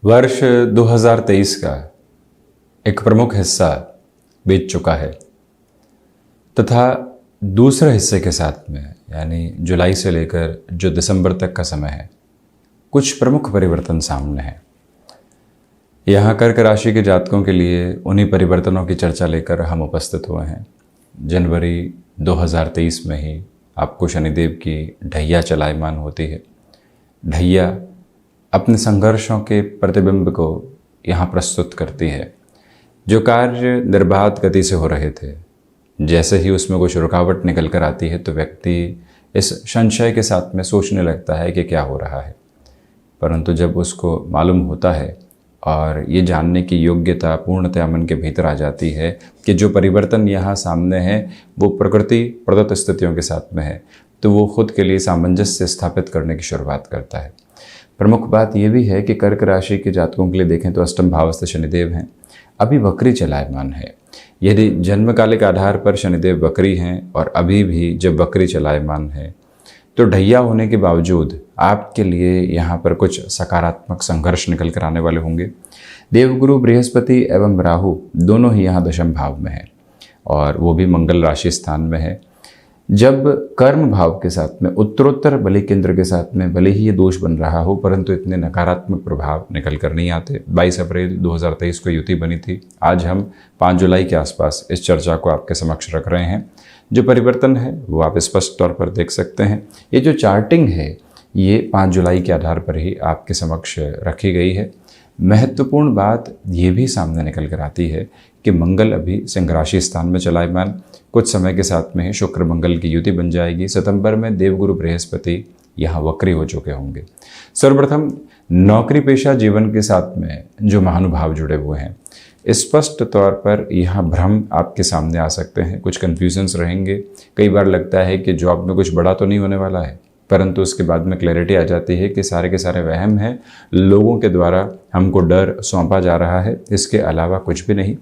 वर्ष 2023 का एक प्रमुख हिस्सा बीत चुका है तथा दूसरे हिस्से के साथ में यानी जुलाई से लेकर जो दिसंबर तक का समय है, कुछ प्रमुख परिवर्तन सामने हैं। यहाँ कर्क राशि के जातकों के लिए उन्हीं परिवर्तनों की चर्चा लेकर हम उपस्थित हुए हैं। जनवरी 2023 में ही आपको शनिदेव की ढैया चलायमान होती है। ढैया अपने संघर्षों के प्रतिबिंब को यहाँ प्रस्तुत करती है। जो कार्य निर्बाध गति से हो रहे थे, जैसे ही उसमें कुछ रुकावट निकल कर आती है तो व्यक्ति इस संशय के साथ में सोचने लगता है कि क्या हो रहा है। परंतु जब उसको मालूम होता है और ये जानने की योग्यता पूर्णतया मन के भीतर आ जाती है कि जो परिवर्तन यहाँ सामने है वो प्रकृति प्रदत्त स्थितियों के साथ में है, तो वो खुद के लिए सामंजस्य स्थापित करने की शुरुआत करता है। प्रमुख बात यह भी है कि कर्क राशि के जातकों के लिए देखें तो अष्टम भावस्थ शनिदेव हैं, अभी वक्री चलायमान है। यदि जन्मकालिक आधार पर शनिदेव वक्री हैं और अभी भी जब वक्री चलायमान है तो ढैया होने के बावजूद आपके लिए यहाँ पर कुछ सकारात्मक संघर्ष निकल कर आने वाले होंगे। देवगुरु बृहस्पति एवं राहु दोनों ही यहाँ दशम भाव में है और वो भी मंगल राशि स्थान में है। जब कर्म भाव के साथ में उत्तरोत्तर बलि केंद्र के साथ में भले ही ये दोष बन रहा हो, परंतु इतने नकारात्मक प्रभाव निकल कर नहीं आते। 22 अप्रैल 2023 को युति बनी थी। आज हम 5 जुलाई के आसपास इस चर्चा को आपके समक्ष रख रहे हैं। जो परिवर्तन है वो आप स्पष्ट तौर पर देख सकते हैं। ये जो चार्टिंग है ये 5 जुलाई के आधार पर ही आपके समक्ष रखी गई है। महत्वपूर्ण बात ये भी सामने निकल कर आती है कि मंगल अभी सिंह राशि स्थान में चलायमान, कुछ समय के साथ में ही शुक्र मंगल की युति बन जाएगी। सितंबर में देवगुरु बृहस्पति यहाँ वक्री हो चुके होंगे। सर्वप्रथम नौकरी पेशा जीवन के साथ में जो महानुभाव जुड़े हुए हैं, स्पष्ट तौर पर यहाँ भ्रम आपके सामने आ सकते हैं, कुछ कन्फ्यूजन्स रहेंगे। कई बार लगता है कि जॉब में कुछ बड़ा तो नहीं होने वाला है, परंतु उसके बाद में क्लैरिटी आ जाती है कि सारे के सारे वहम हैं, लोगों के द्वारा हमको डर सौंपा जा रहा है, इसके अलावा कुछ भी नहीं।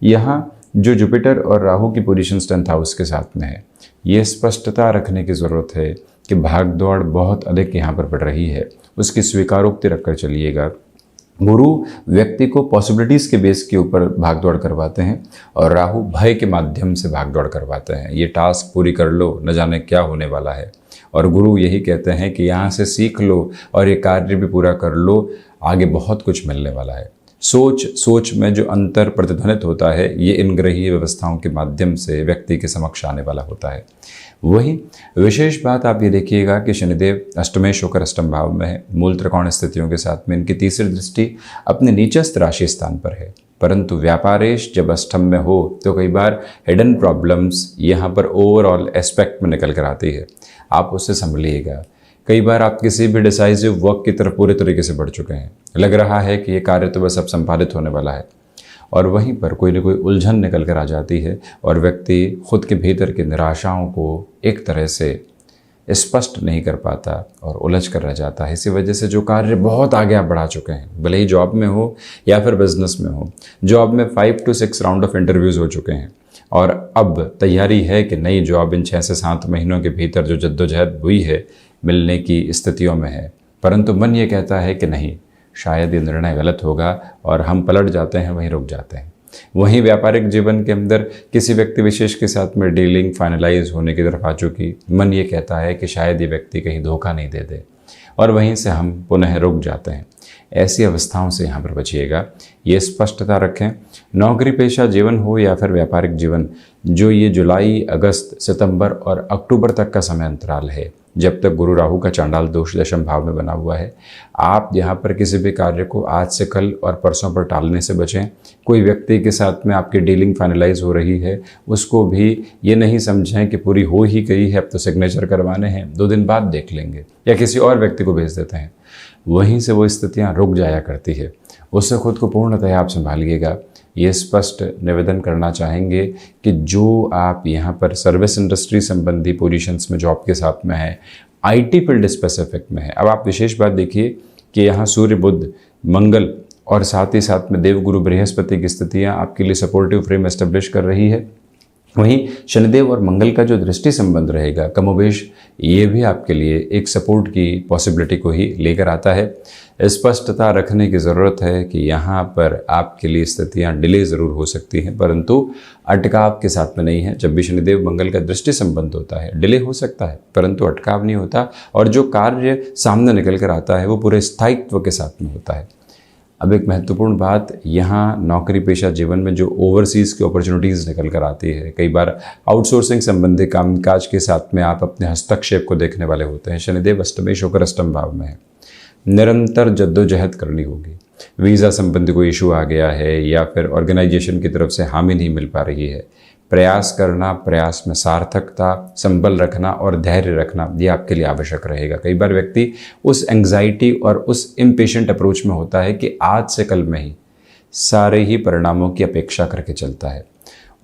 यहाँ जो जुपिटर और राहु की पोजीशन 10th हाउस के साथ में है, ये स्पष्टता रखने की ज़रूरत है कि भाग दौड़ बहुत अधिक यहाँ पर बढ़ रही है, उसकी स्वीकारोक्ति रखकर चलिएगा। गुरु व्यक्ति को पॉसिबिलिटीज़ के बेस के ऊपर भाग दौड़ करवाते हैं और राहु भय के माध्यम से भाग दौड़ करवाते हैं। ये टास्क पूरी कर लो, न जाने क्या होने वाला है। और गुरु यही कहते हैं कि यहाँ से सीख लो और ये कार्य भी पूरा कर लो, आगे बहुत कुछ मिलने वाला है। सोच में जो अंतर प्रतिध्वनित होता है ये इन ग्रहीय व्यवस्थाओं के माध्यम से व्यक्ति के समक्ष आने वाला होता है। वही विशेष बात आप ये देखिएगा कि शनिदेव अष्टमेश होकर अष्टम भाव में है, मूल त्रिकोण स्थितियों के साथ में इनकी तीसरी दृष्टि अपने नीचस्थ राशि स्थान पर है। परंतु व्यापारेश जब अष्टम में हो तो कई बार हिडन प्रॉब्लम्स यहाँ पर ओवरऑल एस्पेक्ट में निकल कर आती है, आप उससे संभलिएगा। कई बार आप किसी भी डिसाइसिव वर्क की तरफ पूरे तरीके से बढ़ चुके हैं, लग रहा है कि ये कार्य तो बस अब संपादित होने वाला है, और वहीं पर कोई न कोई उलझन निकल कर आ जाती है और व्यक्ति खुद के भीतर की निराशाओं को एक तरह से स्पष्ट नहीं कर पाता और उलझ कर रह जाता है। इसी वजह से जो कार्य बहुत आगे आप बढ़ा चुके हैं, भले ही जॉब में हो या फिर बिजनेस में हो, जॉब में 5 to 6 राउंड ऑफ इंटरव्यूज़ हो चुके हैं और अब तैयारी है कि नई जॉब इन 6 से 7 महीनों के भीतर जो जद्दोजहद हुई है मिलने की स्थितियों में है, परंतु मन ये कहता है कि नहीं, शायद ये निर्णय गलत होगा और हम पलट जाते हैं, वहीं रुक जाते हैं। वहीं व्यापारिक जीवन के अंदर किसी व्यक्ति विशेष के साथ में डीलिंग फाइनलाइज होने की तरफ आ चुकी, मन ये कहता है कि शायद ये व्यक्ति कहीं धोखा नहीं दे दे और वहीं से हम पुनः रुक जाते हैं। ऐसी अवस्थाओं से यहाँ पर बचिएगा, ये स्पष्टता रखें। नौकरी पेशा जीवन हो या फिर व्यापारिक जीवन, जो ये जुलाई, अगस्त, सितंबर और अक्टूबर तक का समय अंतराल है, जब तक गुरु राहु का चांडाल दोष दशम भाव में बना हुआ है, आप यहाँ पर किसी भी कार्य को आज से कल और परसों पर टालने से बचें। कोई व्यक्ति के साथ में आपकी डीलिंग फाइनलाइज हो रही है, उसको भी ये नहीं समझें कि पूरी हो ही गई है, अब तो सिग्नेचर करवाने हैं, 2 दिन बाद देख लेंगे या किसी और व्यक्ति को भेज देते हैं। वहीं से वो स्थितियाँ रुक जाया करती है, उससे खुद को पूर्णतः आप संभालिएगा। ये स्पष्ट निवेदन करना चाहेंगे कि जो आप यहाँ पर सर्विस इंडस्ट्री संबंधी पोजीशंस में जॉब के साथ में है, आईटी फील्ड स्पेसिफिक में है। अब आप विशेष बात देखिए कि यहाँ सूर्य, बुध, मंगल और साथ ही साथ में देवगुरु बृहस्पति की स्थितियाँ आपके लिए सपोर्टिव फ्रेम एस्टेब्लिश कर रही है। वहीं शनिदेव और मंगल का जो दृष्टि संबंध रहेगा कमोबेश ये भी आपके लिए एक सपोर्ट की पॉसिबिलिटी को ही लेकर आता है। स्पष्टता रखने की ज़रूरत है कि यहाँ पर आपके लिए स्थितियाँ डिले ज़रूर हो सकती हैं, परंतु अटकाव के साथ में नहीं है। जब भी शनिदेव मंगल का दृष्टि संबंध होता है डिले हो सकता है, परंतु अटकाव नहीं होता, और जो कार्य सामने निकल कर आता है वो पूरे स्थायित्व के साथ में होता है। अब एक महत्वपूर्ण बात, यहाँ नौकरी पेशा जीवन में जो ओवरसीज़ की अपॉर्चुनिटीज़ निकल कर आती है, कई बार आउटसोर्सिंग संबंधी कामकाज के साथ में आप अपने हस्तक्षेप को देखने वाले होते हैं। शनिदेव अष्टमेश होकर अष्टम भाव में है, निरंतर जद्दोजहद करनी होगी। वीज़ा संबंधी कोई इशू आ गया है या फिर ऑर्गेनाइजेशन की तरफ से हामी नहीं मिल पा रही है, प्रयास करना, प्रयास में सार्थकता, संबल रखना और धैर्य रखना ये आपके लिए आवश्यक रहेगा। कई बार व्यक्ति उस एंग्जाइटी और उस इम्पेशेंट अप्रोच में होता है कि आज से कल में ही सारे ही परिणामों की अपेक्षा करके चलता है।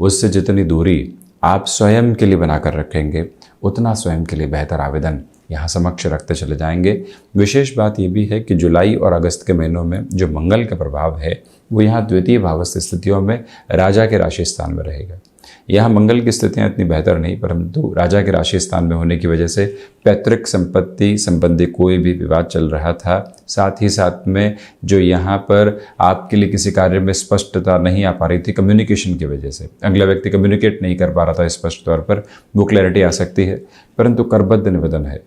उससे जितनी दूरी आप स्वयं के लिए बनाकर रखेंगे उतना स्वयं के लिए बेहतर आवेदन यहाँ समक्ष रखते चले जाएंगे। विशेष बात ये भी है कि जुलाई और अगस्त के महीनों में जो मंगल का प्रभाव है वो यहाँ द्वितीय भावस्थ स्थितियों में राजा के राशि स्थान में रहेगा। यहाँ मंगल की स्थितियाँ इतनी बेहतर नहीं, परंतु राजा के राशि स्थान में होने की वजह से पैतृक संपत्ति संबंधी कोई भी विवाद चल रहा था। साथ ही साथ में जो यहाँ पर आपके लिए किसी कार्य में स्पष्टता नहीं आ पा रही थी कम्युनिकेशन की वजह से, अगला व्यक्ति कम्युनिकेट नहीं कर पा रहा था स्पष्ट तौर पर, वो क्लैरिटी आ सकती है। परंतु करबद्ध निवेदन है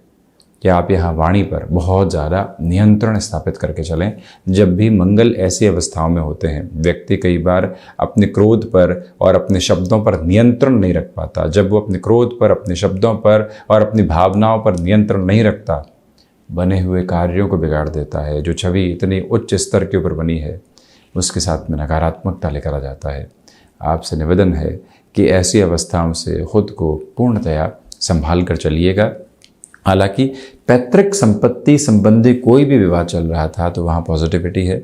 कि आप यहाँ वाणी पर बहुत ज़्यादा नियंत्रण स्थापित करके चलें। जब भी मंगल ऐसी अवस्थाओं में होते हैं, व्यक्ति कई बार अपने क्रोध पर और अपने शब्दों पर नियंत्रण नहीं रख पाता। जब वो अपने क्रोध पर, अपने शब्दों पर और अपनी भावनाओं पर नियंत्रण नहीं रखता, बने हुए कार्यों को बिगाड़ देता है। जो छवि इतनी उच्च स्तर के ऊपर बनी है उसके साथ में नकारात्मकता लेकर आ जाता है। आपसे निवेदन है कि ऐसी अवस्थाओं से खुद को पूर्णतया संभाल कर चलिएगा। हालांकि पैतृक संपत्ति संबंधी कोई भी विवाद चल रहा था तो वहाँ पॉजिटिविटी है।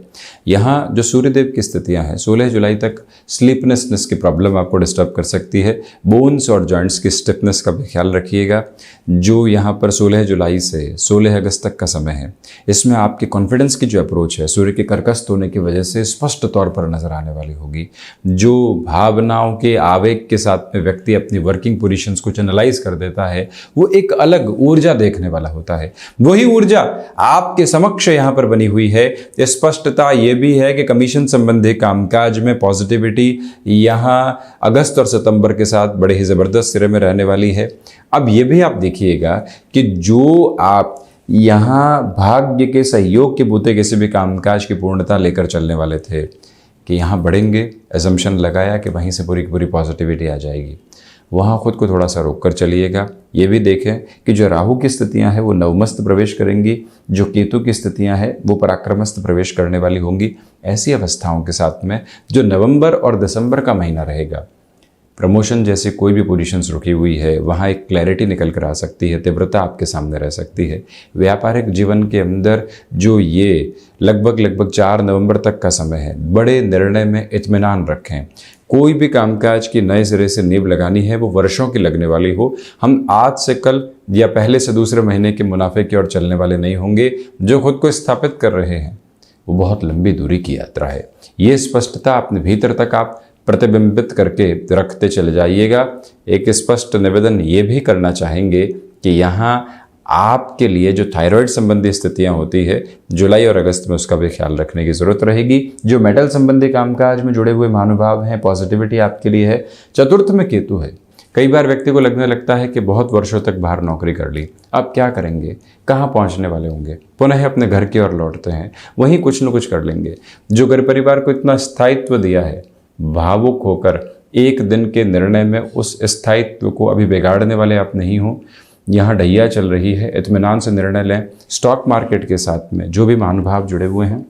यहाँ जो सूर्यदेव की स्थितियाँ हैं, 16 जुलाई तक स्लीपनेसनेस की प्रॉब्लम आपको डिस्टर्ब कर सकती है। बोन्स और जॉइंट्स की स्टिफनेस का भी ख्याल रखिएगा। जो यहाँ पर 16 जुलाई से 16 अगस्त तक का समय है, इसमें आपकी कॉन्फिडेंस की जो अप्रोच है सूर्य के कर्कस्थ होने की वजह से स्पष्ट तौर पर नजर आने वाली होगी। जो भावनाओं के आवेग के साथ में व्यक्ति अपनी वर्किंग पोजीशंस को चैनलाइज कर देता है, वो एक अलग ऊर्जा देखने वाला होता है। वही ऊर्जा आपके समक्ष यहां पर बनी हुई है। स्पष्टता यह भी है कि कमीशन संबंधी कामकाज में पॉजिटिविटी यहां अगस्त और सितंबर के साथ बड़े ही जबरदस्त सिरे में रहने वाली है। अब यह भी आप देखिएगा कि जो आप यहां भाग्य के सहयोग के बूते किसी भी कामकाज की पूर्णता लेकर चलने वाले थे कि यहां बढ़ेंगे, एजम्पशन लगाया कि वहीं से पूरी की पूरी पॉजिटिविटी आ जाएगी, वहाँ खुद को थोड़ा सा रोक कर चलिएगा। ये भी देखें कि जो राहु की स्थितियां हैं वो नवमस्त प्रवेश करेंगी, जो केतु की स्थितियां हैं वो पराक्रमस्त प्रवेश करने वाली होंगी। ऐसी अवस्थाओं के साथ में जो नवंबर और दिसंबर का महीना रहेगा, प्रमोशन जैसी कोई भी पोजीशंस रुकी हुई है वहाँ एक क्लैरिटी निकल कर आ सकती है, तीव्रता आपके सामने रह सकती है। व्यापारिक जीवन के अंदर जो ये लगभग 4 नवंबर तक का समय है, बड़े निर्णय में इत्मीनान रखें। कोई भी कामकाज की नए सिरे से नींव लगानी है वो वर्षों की लगने वाली हो। हम आज से कल या पहले से दूसरे महीने के मुनाफे की ओर चलने वाले नहीं होंगे। जो खुद को स्थापित कर रहे हैं वो बहुत लंबी दूरी की यात्रा है। ये स्पष्टता अपने भीतर तक आप प्रतिबिंबित करके रखते चले जाइएगा। एक स्पष्ट निवेदन ये भी करना चाहेंगे कि यहाँ आपके लिए जो थायराइड संबंधी स्थितियां होती है जुलाई और अगस्त में उसका भी ख्याल रखने की ज़रूरत रहेगी। जो मेटल संबंधी कामकाज में जुड़े हुए महानुभाव हैं, पॉजिटिविटी आपके लिए है। चतुर्थ में केतु है। कई बार व्यक्ति को लगने लगता है कि बहुत वर्षों तक बाहर नौकरी कर ली, अब क्या करेंगे, कहाँ पहुँचने वाले होंगे, पुनः अपने घर की ओर लौटते हैं, वहीं कुछ न कुछ कर लेंगे। जो घर परिवार को इतना स्थायित्व दिया है, भावुक होकर एक दिन के निर्णय में उस स्थायित्व को अभी बिगाड़ने वाले आप नहीं हो। यहाँ ढैया चल रही है, इत्मीनान से निर्णय लें। स्टॉक मार्केट के साथ में जो भी महानुभाव जुड़े हुए हैं,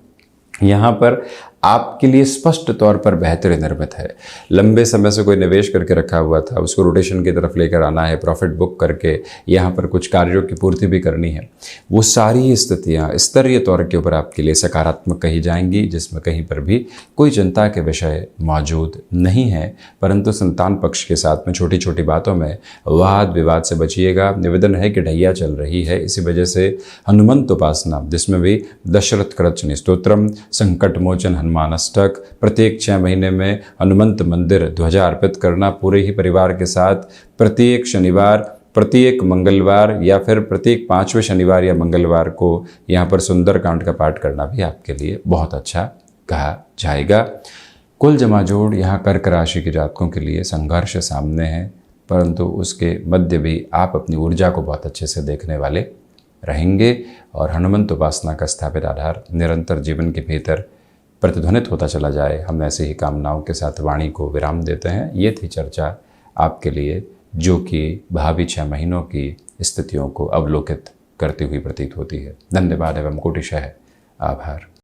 यहाँ पर आपके लिए स्पष्ट तौर पर बेहतरी निर्मित है। लंबे समय से कोई निवेश करके रखा हुआ था, उसको रोटेशन की तरफ लेकर आना है, प्रॉफिट बुक करके यहाँ पर कुछ कार्यों की पूर्ति भी करनी है। वो सारी स्थितियाँ स्तरीय तौर के ऊपर आपके लिए सकारात्मक कही जाएंगी, जिसमें कहीं पर भी कोई चिंता के विषय मौजूद नहीं है। परंतु संतान पक्ष के साथ में छोटी छोटी बातों में वाद विवाद से बचिएगा। निवेदन है कि ढैया चल रही है, इसी वजह से हनुमंत उपासना, जिसमें भी दशरथ कृतनि स्तोत्रम, संकट मोचन हनुमानाष्टक, प्रत्येक 6 महीने में हनुमंत मंदिर ध्वजा अर्पित करना, पूरे ही परिवार के साथ प्रत्येक शनिवार, प्रत्येक मंगलवार या फिर प्रत्येक 5वें शनिवार या मंगलवार को यहाँ पर सुंदरकांड का पाठ करना भी आपके लिए बहुत अच्छा कहा जाएगा। कुल जमाजोड़ यहाँ कर्क राशि के जातकों के लिए संघर्ष सामने है, परंतु उसके मध्य भी आप अपनी ऊर्जा को बहुत अच्छे से देखने वाले रहेंगे और हनुमंत उपासना का स्थापित आधार निरंतर जीवन के भीतर प्रतिध्वनित होता चला जाए, हम ऐसे ही कामनाओं के साथ वाणी को विराम देते हैं। ये थी चर्चा आपके लिए, जो कि भावी 6 महीनों की स्थितियों को अवलोकित करती हुई प्रतीत होती है। धन्यवाद एवं कोटिशः आभार।